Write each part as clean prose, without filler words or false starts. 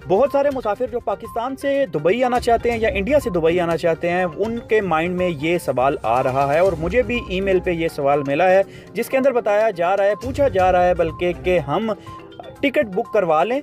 बहुत सारे मुसाफिर जो पाकिस्तान से दुबई आना चाहते हैं या इंडिया से दुबई आना चाहते हैं, उनके माइंड में ये सवाल आ रहा है और मुझे भी ईमेल पे ये सवाल मिला है, जिसके अंदर बताया जा रहा है, पूछा जा रहा है बल्कि कि हम टिकट बुक करवा लें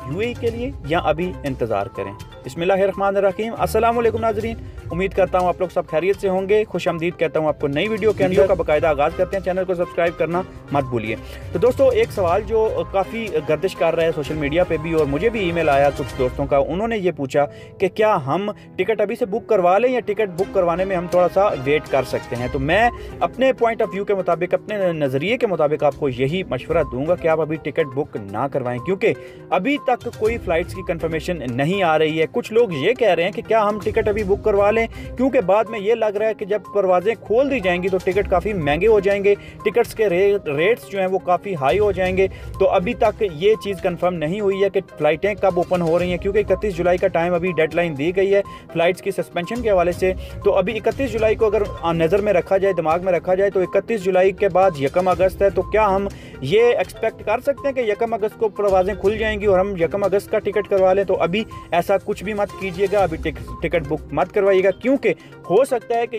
यूएई के लिए या अभी इंतज़ार करें। बिस्मिल्लाहिर्रहमानिर्रहीम। अस्सलाम वालेकुम नाज़रीन, उम्मीद करता हूँ आप लोग सब खैरियत से होंगे। खुशामदीद कहता हूँ आपको नई वीडियो के अंदर का बाकायदा आगाज़ करते हैं। चैनल को सब्सक्राइब करना मत भूलिए। तो दोस्तों, एक सवाल जो काफ़ी गर्दिश कर रहा है सोशल मीडिया पे भी, और मुझे भी ईमेल आया कुछ दोस्तों का, उन्होंने ये पूछा कि क्या हम टिकट अभी से बुक करवा लें या टिकट बुक करवाने में हम थोड़ा सा वेट कर सकते हैं। तो मैं अपने पॉइंट ऑफ व्यू के मुताबिक, अपने नज़रिए के मुताबिक आपको यही मशवरा दूंगा कि आप अभी टिकट बुक ना करवाएं, क्योंकि अभी तक कोई फ़्लाइट्स की कन्फर्मेशन नहीं आ रही है। कुछ लोग ये कह रहे हैं कि क्या हम टिकट अभी बुक करवा लें, क्योंकि बाद में ये लग रहा है कि जब परवाज़ें खोल दी जाएंगी तो टिकट काफ़ी महंगे हो जाएंगे, टिकट्स के रेट्स जो हैं वो काफ़ी हाई हो जाएंगे। तो अभी तक ये चीज़ कंफर्म नहीं हुई है कि फ़्लाइटें कब ओपन हो रही हैं, क्योंकि 31 जुलाई का टाइम अभी डेडलाइन दी गई है फ़्लाइट्स की सस्पेंशन के हवाले से। तो अभी 31 जुलाई को अगर नज़र में रखा जाए, दिमाग में रखा जाए, तो 31 जुलाई के बाद 1 अगस्त है। तो क्या हम ये एक्सपेक्ट कर सकते हैं कि 1 अगस्त को परवाज़ें खुल जाएंगी और हम 1 अगस्त का टिकट करवा लें? तो अभी ऐसा कुछ भी मत कीजिएगा, अभी टिकट बुक मत करवाइएगा, क्योंकि हो सकता है कि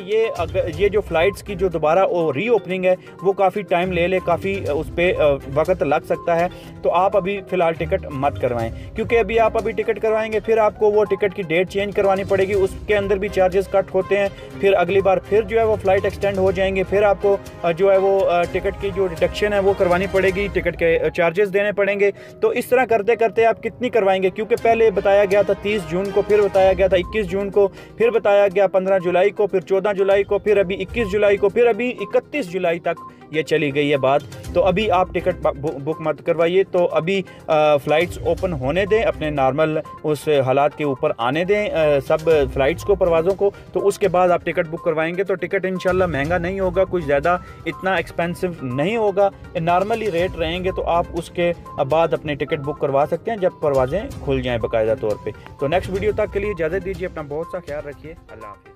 ये जो फ़्लाइट्स की जो दोबारा रीओपनिंग है वो काफ़ी टाइम ले ले, काफ़ी उस पर वक्त लग सकता है। तो आप अभी फ़िलहाल टिकट मत करवाएं, क्योंकि अभी आप टिकट करवाएंगे फिर आपको वो टिकट की डेट चेंज करवानी पड़ेगी, उसके अंदर भी चार्जेस कट होते हैं। फिर अगली बार फिर जो है वो फ़्लाइट एक्सटेंड हो जाएंगे, फिर आपको जो है वो टिकट की जो डिडक्शन है वो करवानी पड़ेगी, टिकट के चार्जेस देने पड़ेंगे। तो इस तरह करते करते आप कितनी करवाएंगे, क्योंकि पहले बताया गया था 30 जून को, फिर बताया गया था 21 जून को, फिर बताया गया 15 जुलाई को, फिर 14 जुलाई को, फिर अभी 21 जुलाई को, फिर अभी 31 जुलाई तक ये चली गई है बात। तो अभी आप टिकट बुक मत करवाइए। तो अभी फ़्लाइट्स ओपन होने दें, अपने नॉर्मल उस हालात के ऊपर आने दें सब फ़्लाइट्स को, परवाज़ों को। तो उसके बाद आप टिकट बुक करवाएंगे तो टिकट इंशाल्लाह महंगा नहीं होगा, कुछ ज़्यादा इतना एक्सपेंसिव नहीं होगा, नॉर्मली रेट रहेंगे। तो आप उसके बाद अपने टिकट बुक करवा सकते हैं जब परवाज़ें खुल जाएँ बाकायदा तौर पर। तो नेक्स्ट वीडियो तक के लिए इजाज़त दीजिए, अपना बहुत सा ख्याल रखिए। अल्लाह हाफ़िज़।